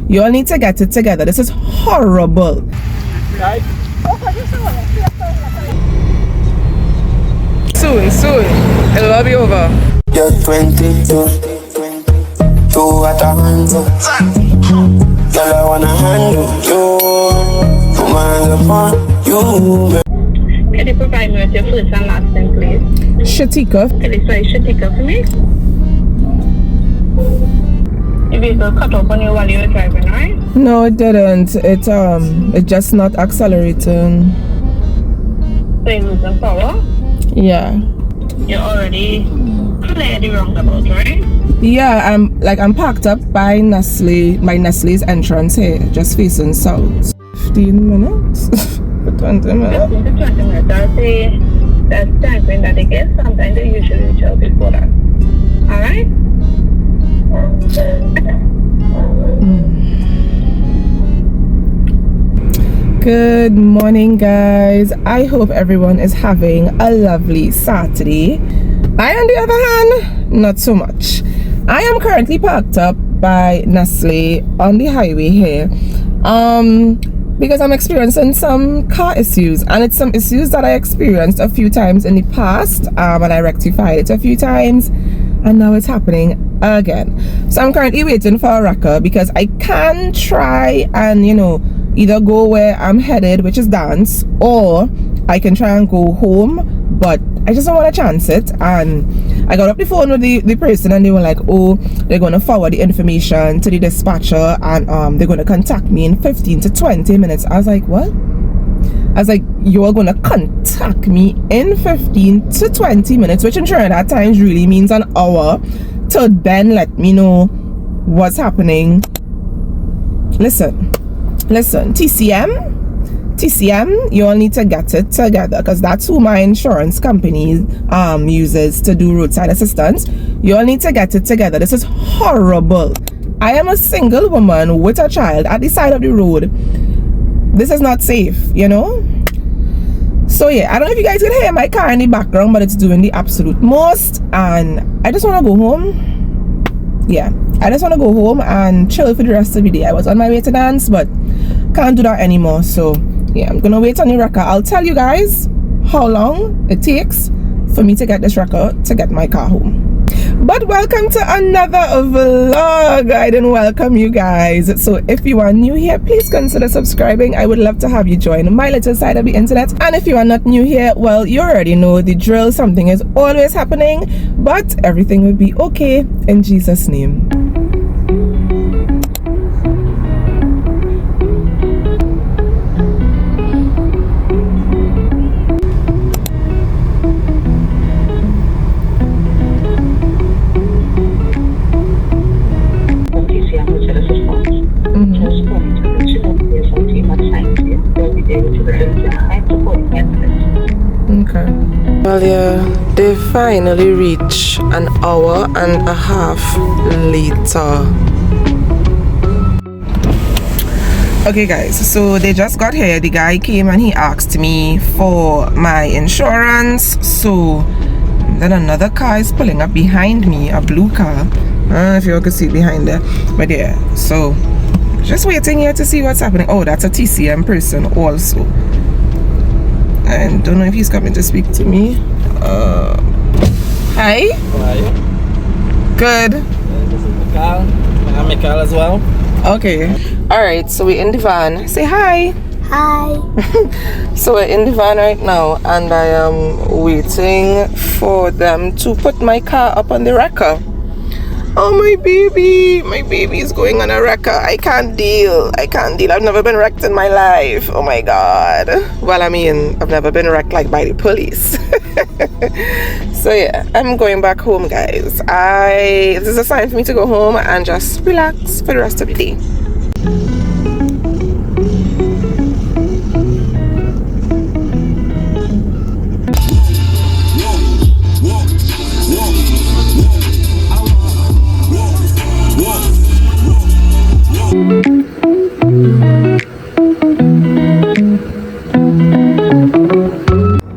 You all need to get it together. This is horrible. Right? Soon. It'll all be over. You're 22, two at a handle. Girl, I wanna handle you. Put my hands upon you. Can you provide me with your first and last name, please? Tika. Can you spell Tika for me? Your vehicle cut off on you while you were driving, right? No, it didn't. It just not accelerating. So you're losing power? Yeah. You're already clear the roundabout, right? Yeah, I'm parked up by Nestle's entrance here, just facing south. 15 minutes? For 20 minutes? 15 to 20 minutes. I'll say that's time frame that they get. Sometimes they usually reach out before that. Alright? Good morning, guys. I hope everyone is having a lovely Saturday. I, on the other hand, not so much. I am currently parked up by Nestle on the highway here because I'm experiencing some car issues, and it's some issues that I experienced a few times in the past, and I rectified it a few times, and now it's happening again. So I'm currently waiting for a wrecker because I can try and either go where I'm headed, which is dance, or I can try and go home, but I just don't want to chance it. And I got up the phone with the person, and they were like, oh, they're going to forward the information to the dispatcher, and they're going to contact me in 15 to 20 minutes. I was like, what? I was like, you're going to contact me in 15 to 20 minutes, which in Trinidad times really means an hour, to then let me know what's happening. Listen, TCM, you all need to get it together, because that's who my insurance company uses to do roadside assistance. You all need to get it together. This is horrible. I am a single woman with a child at the side of the road. This is not safe, So yeah, I don't know if you guys can hear my car in the background, but it's doing the absolute most, and I just want to go home. Yeah, I just want to go home and chill for the rest of the day. I was on my way to dance, but can't do that anymore. So yeah, I'm gonna wait on the wrecker. I'll tell you guys how long it takes for me to get this wrecker to get my car home. But welcome to another vlog. I didn't welcome you guys. So if you are new here, please consider subscribing. I would love to have you join my little side of the internet. And if you are not new here, well, you already know the drill. Something is always happening, but everything will be okay in Jesus' name. Okay. Well, yeah, they finally reach an hour and a half later. Okay, guys, so they just got here. The guy came and he asked me for my insurance. So then another car is pulling up behind me, a blue car. I don't know if you all can see behind there, but yeah. So just waiting here to see what's happening. Oh, that's a TCM person also. I don't know if he's coming to speak to me. Hi. How are you? Good. This is Mikal. I'm Mikal as well. Okay. Alright, so we're in the van. Say hi. Hi. So we're in the van right now, and I am waiting for them to put my car up on the wrecker. Oh, my baby is going on a wrecker. I can't deal. I've never been wrecked in my life. Oh my God. Well, I mean, I've never been wrecked like by the police. So yeah, I'm going back home, guys. This is a sign for me to go home and just relax for the rest of the day.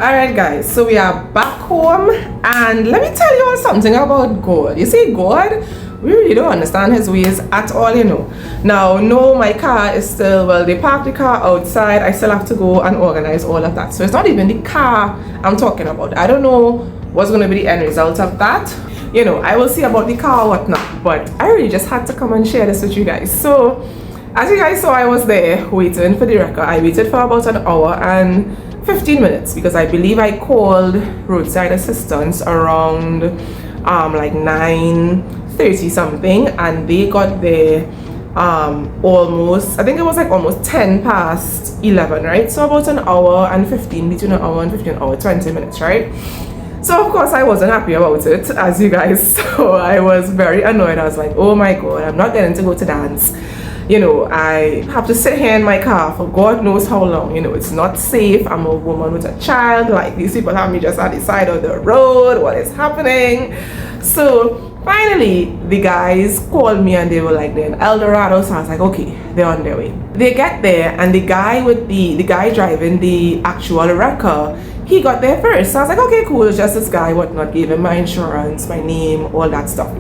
Alright guys, so we are back home, and let me tell you all something about God. You see, God, we really don't understand his ways at all, you know. Now, no, my car is still, well, they parked the car outside. I still have to go and organize all of that. So it's not even the car I'm talking about. I don't know what's going to be the end result of that. You know, I will see about the car or whatnot, but I really just had to come and share this with you guys. So as you guys saw, I was there waiting for the record. I waited for about an hour and 15 minutes because I believe I called roadside assistance around like 9:30 something, and they got there almost, I think it was like almost 10 past 11, right? So about an hour and 15, between an hour and 15, hour 20 minutes, right? So of course I wasn't happy about it, as you guys saw. I was very annoyed. I was like, oh my god, I'm not getting to go to dance. You know, I have to sit here in my car for God knows how long. You know, it's not safe. I'm a woman with a child. Like, these people have me just at the side of the road. What is happening? So finally, the guys called me and they were like, they're in El Dorado. So I was like, okay, they're on their way. They get there, and the guy with the guy driving the actual wrecker, he got there first. So I was like, okay, cool, it's just this guy, whatnot, gave him my insurance, my name, all that stuff.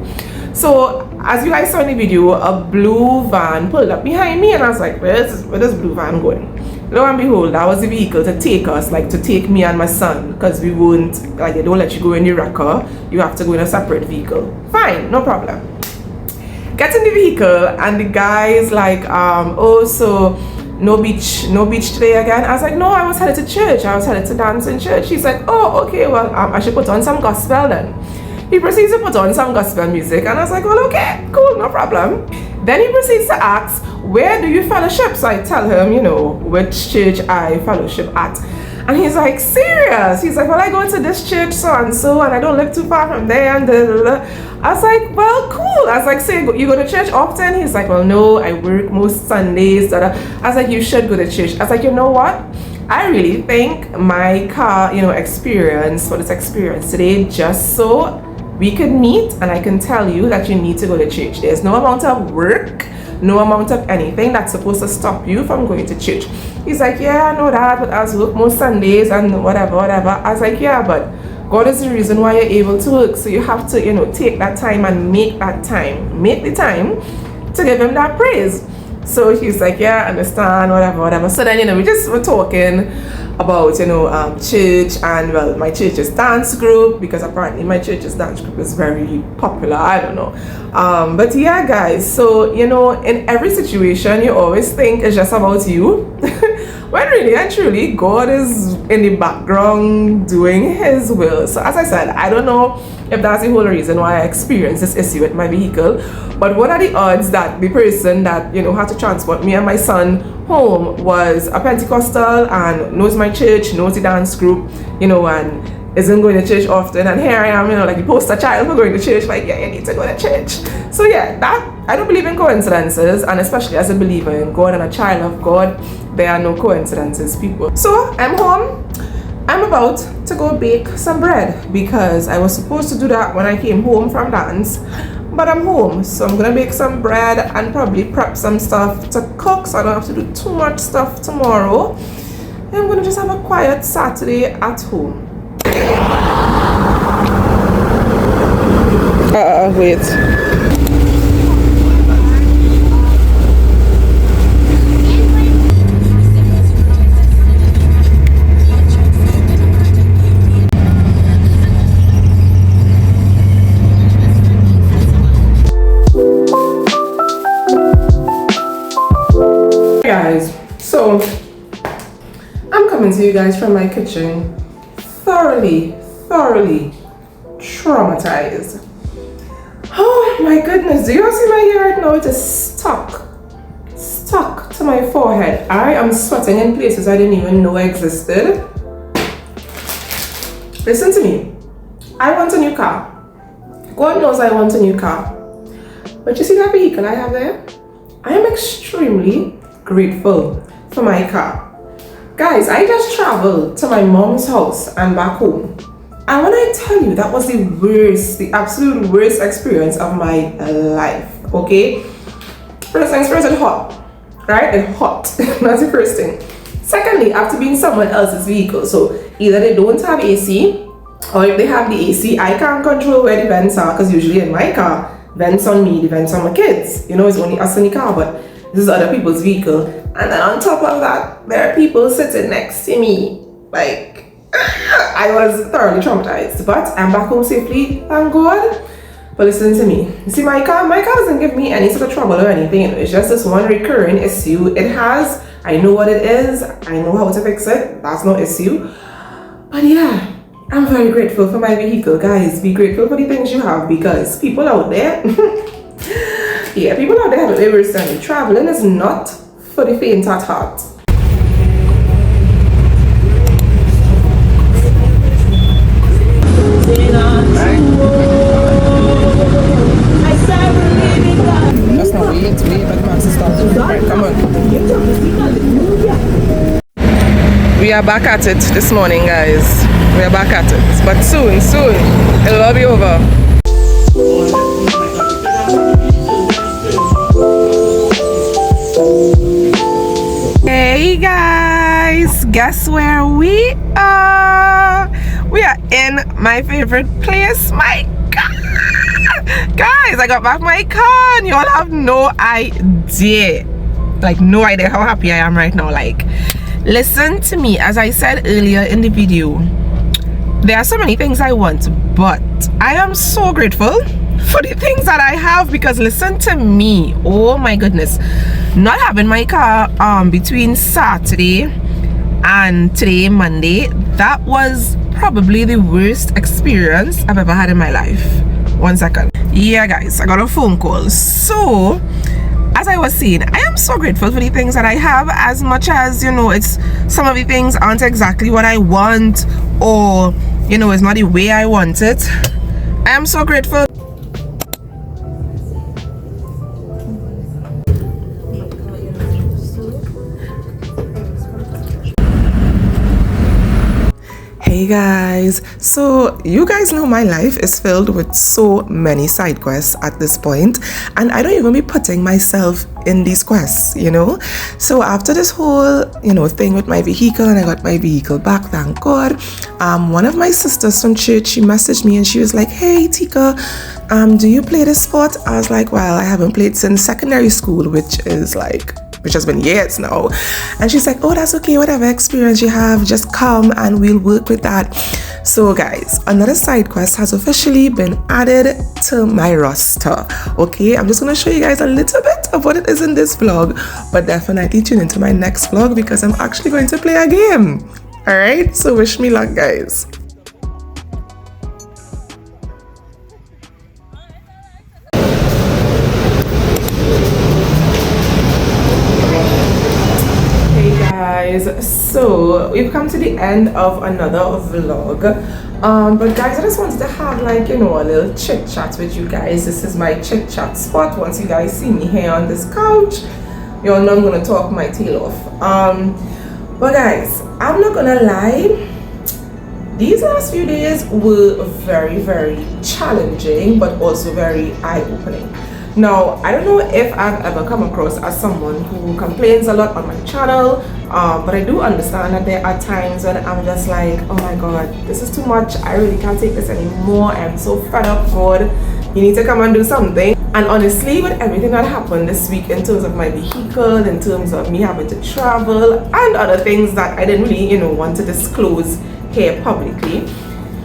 So as you guys saw in the video, a blue van pulled up behind me, and I was like, where is this blue van going? Lo and behold, that was the vehicle to take us, like to take me and my son, because we won't, like, they don't let you go in the wrecker. You have to go in a separate vehicle. Fine, no problem. Get in the vehicle, and the guy is like, oh, so no beach today again? I was like, no, I was headed to church. I was headed to dance in church. He's like, oh, okay, well, I should put on some gospel then. He proceeds to put on some gospel music, and I was like, well, okay, cool, no problem. Then he proceeds to ask, where do you fellowship? So I tell him, you know, which church I fellowship at. And he's like, serious? He's like, well, I go to this church so and so, and I don't live too far from there, and da, da, da. I was like, well, cool. I was like, so you go to church often? He's like, well, no, I work most Sundays. Da, da. I was like, you should go to church. I was like, you know what? I really think my car, you know, experience for this experience today, just so we could meet and I can tell you that you need to go to church. There's no amount of work, no amount of anything that's supposed to stop you from going to church. He's like, yeah, I know that, but I work most Sundays and whatever. I was like, yeah, but God is the reason why you're able to work. So you have to, you know, take that time and make the time to give him that praise. So he's like, yeah, I understand, whatever. So then, you know, we just were talking about, you know, church, and well, my church's dance group, because apparently my church's dance group is very popular. I don't know. But yeah, guys, so, you know, in every situation, you always think it's just about you. When really and truly, God is in the background doing his will. So as I said, I don't know if that's the whole reason why I experienced this issue with my vehicle, but what are the odds that the person that, you know, had to transport me and my son home was a Pentecostal and knows my church, knows the dance group, you know, and isn't going to church often, and here I am, you know, like the poster child for going to church, like, yeah, you need to go to church. So yeah, that, I don't believe in coincidences, and especially as a believer in God and a child of God, there are no coincidences, people. So I'm home. I'm about to go bake some bread because I was supposed to do that when I came home from dance, but I'm home, so I'm gonna bake some bread and probably prep some stuff to cook so I don't have to do too much stuff tomorrow. And I'm gonna just have a quiet Saturday at home. Wait. Guys, so I'm coming to you guys from my kitchen thoroughly traumatized. Oh my goodness, do you all see my hair right now? It is stuck to my forehead. I am sweating in places I didn't even know existed. Listen to me, I want a new car. God knows I want a new car, but you see that vehicle I have there? I am extremely grateful for my car. Guys, I just traveled to my mom's house and back home, and when I tell you, that was the absolute worst experience of my life. Okay, first things first, it's hot, right? It's hot. That's the first thing. Secondly, after being someone else's vehicle, so either they don't have AC, or if they have the AC, I can't control where the vents are, because usually in my car vents on me, the vents on my kids. You know, it's only us in the car, but this is other people's vehicle. And then on top of that, there are people sitting next to me. Like, I was thoroughly traumatized, but I'm back home safely, thank God. But listen to me. You see, my car doesn't give me any sort of trouble or anything. It's just this one recurring issue it has. I know what it is. I know how to fix it. That's no issue. But yeah, I'm very grateful for my vehicle, guys. Be grateful for the things you have, because people out there, yeah, people out there have it worse than me. Traveling is not for the faint at heart. Just now wait, but the maxis start. Right, come on. We are back at it this morning, guys. We are back at it. But soon, it'll all be over. Hey guys, guess where we are? We are in my favorite place. My God, guys, I got back my car and y'all have no idea, like no idea how happy I am right now. Like, listen to me. As I said earlier in the video, there are so many things I want, but I am so grateful for the things that I have, because listen to me, oh my goodness, not having my car between Saturday and today, Monday, that was probably the worst experience I've ever had in my life. 1 second. Yeah guys, I got a phone call. So as I was saying, I am so grateful for the things that I have, as much as, you know, it's some of the things aren't exactly what I want, or, you know, it's not the way I want it. I am so grateful. Hey guys, so you guys know my life is filled with so many side quests at this point, and I don't even be putting myself in these quests, you know. So after this whole, you know, thing with my vehicle, and I got my vehicle back, thank God, one of my sisters from church, she messaged me and she was like, hey Tika, do you play this sport? I was like, well, I haven't played since secondary school, which has been years now. And she's like, oh, that's okay, whatever experience you have, just come and we'll work with that. So guys, another side quest has officially been added to my roster. Okay, I'm just gonna show you guys a little bit of what it is in this vlog, but definitely tune into my next vlog, because I'm actually going to play a game. All right, so wish me luck, guys. So we've come to the end of another vlog, but guys, I just wanted to have, like, you know, a little chit chat with you guys. This is my chit chat spot. Once you guys see me here on this couch, you all know I'm gonna talk my tail off. But guys, I'm not gonna lie, these last few days were very, very challenging, but also very eye-opening. Now, I don't know if I've ever come across as someone who complains a lot on my channel, but I do understand that there are times when I'm just like, oh my God, this is too much. I really can't take this anymore. I'm so fed up, God. You need to come and do something. And honestly, with everything that happened this week in terms of my vehicle, in terms of me having to travel, and other things that I didn't really, you know, want to disclose here publicly,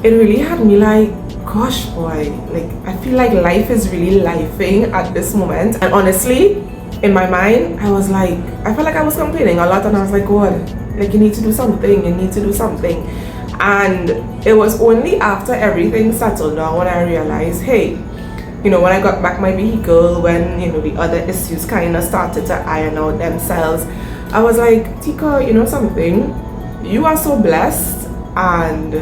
it really had me like, gosh boy, like, I feel like life is really lifing at this moment. And honestly, in my mind, I was like, I felt like I was complaining a lot, and I was like, God, like, you need to do something, you need to do something. And it was only after everything settled down when I realized, hey, you know, when I got back my vehicle, when, you know, the other issues kind of started to iron out themselves, I was like, Tika, you know something, you are so blessed and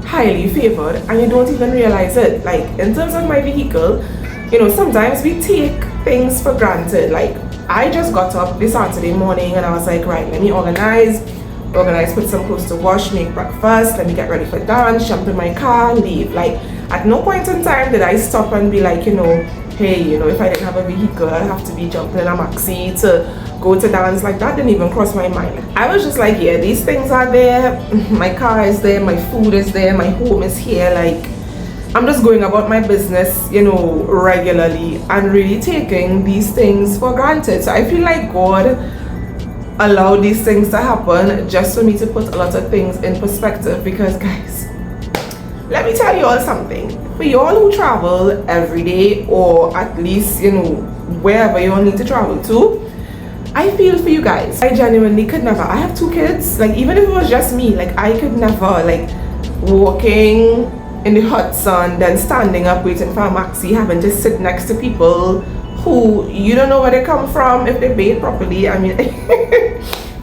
highly favored, and you don't even realize it. Like, in terms of my vehicle, you know, sometimes we take things for granted. Like, I just got up this Saturday morning and I was like, right, let me organize, put some clothes to wash, make breakfast, let me get ready for dance, jump in my car, leave. Like, at no point in time did I stop and be like, you know, hey, you know, if I didn't have a vehicle, I'd have to be jumping in a maxi to go to dance. Like, that didn't even cross my mind. I was just like, yeah, these things are there, my car is there, my food is there, my home is here. Like, I'm just going about my business, you know, regularly and really taking these things for granted. So I feel like God allowed these things to happen just for me to put a lot of things in perspective. Because guys, let me tell you all something. For you all who travel every day, or at least, you know, wherever you all need to travel to, I feel for you guys. I genuinely could never. I have 2 kids. Like, even if it was just me, like, I could never, like, walking in the hot sun, then standing up waiting for a maxi, having to sit next to people who you don't know where they come from, if they bathe properly. I mean,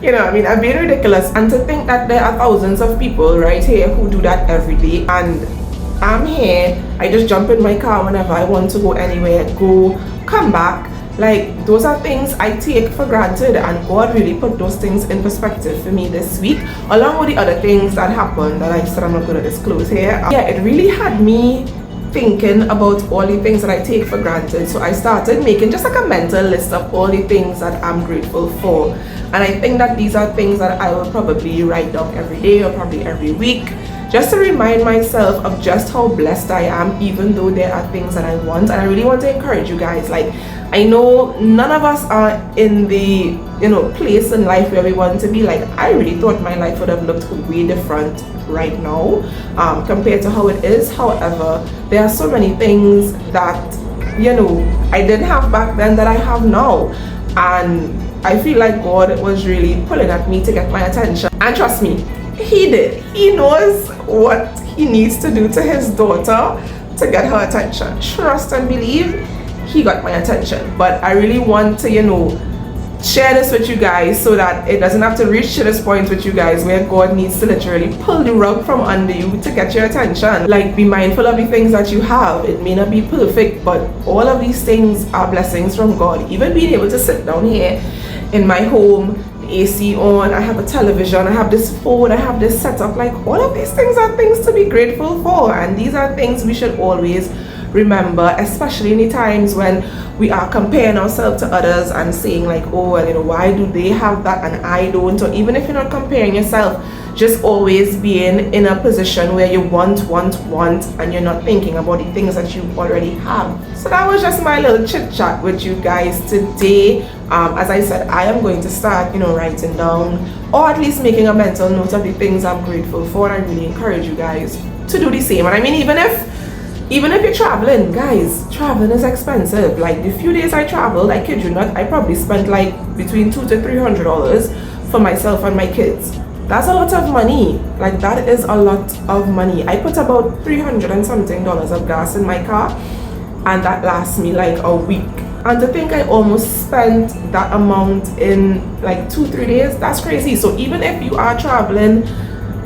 you know, I mean, I'm being ridiculous. And to think that there are thousands of people right here who do that every day, and I'm here, I just jump in my car whenever I want to go anywhere, go, come back. Like, those are things I take for granted, and God really put those things in perspective for me this week, along with the other things that happened that I said I'm not going to disclose here. Yeah, it really had me thinking about all the things that I take for granted. So I started making just like a mental list of all the things that I'm grateful for, and I think that these are things that I will probably write down every day or probably every week, just to remind myself of just how blessed I am, even though there are things that I want. And I really want to encourage you guys. Like, I know none of us are in the, you know, place in life where we want to be. Like, I really thought my life would have looked way different right now compared to how it is. However, there are so many things that, you know, I didn't have back then that I have now, and I feel like God was really pulling at me to get my attention. And trust me, he did. He knows what he needs to do to his daughter to get her attention. Trust and believe, he got my attention. But I really want to, you know, share this with you guys so that it doesn't have to reach to this point with you guys where God needs to literally pull the rug from under you to get your attention. Like, be mindful of the things that you have. It may not be perfect, but all of these things are blessings from God. Even being able to sit down here in my home, AC on, I have a television, I have this phone, I have this setup. Like, all of these things are things to be grateful for, and these are things we should always remember, especially in the times when we are comparing ourselves to others and saying like, oh, well, you know, why do they have that and I don't? Or even if you're not comparing yourself, just always being in a position where you want, and you're not thinking about the things that you already have. So that was just my little chit chat with you guys today. As I said, I am going to start, you know, writing down, or at least making a mental note of the things I'm grateful for. And I really encourage you guys to do the same. And I mean, even if you're traveling, guys, traveling is expensive. Like, the few days I traveled, I kid you not, I probably spent like between $200 to $300 for myself and my kids. That's a lot of money. Like, that is a lot of money. I put about $300 and something of gas in my car, and that lasts me like a week. And to think I almost spent that amount in like 2-3 days, that's crazy. So even if you are traveling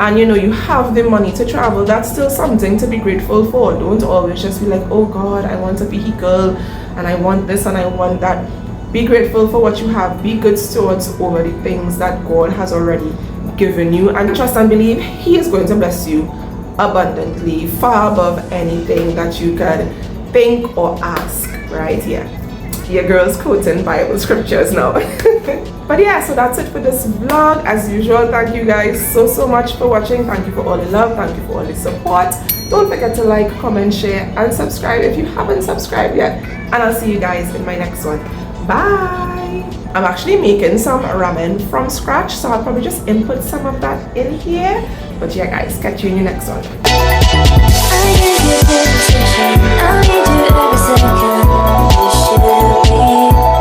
and you know you have the money to travel, that's still something to be grateful for. Don't always just be like, oh God, I want a vehicle and I want this and I want that. Be grateful for what you have. Be good stewards over the things that God has already given you, and trust and believe he is going to bless you abundantly, far above anything that you could think or ask. Right here, your girl's quoting Bible scriptures now. But yeah, so that's it for this vlog. As usual, thank you guys so much for watching. Thank you for all the love, thank you for all the support. Don't forget to like, comment, share, and subscribe if you haven't subscribed yet, and I'll see you guys in my next one. Bye. I'm actually making some ramen from scratch, so I'll probably just input some of that in here. But yeah guys, catch you in your next one. I need you every second. You should be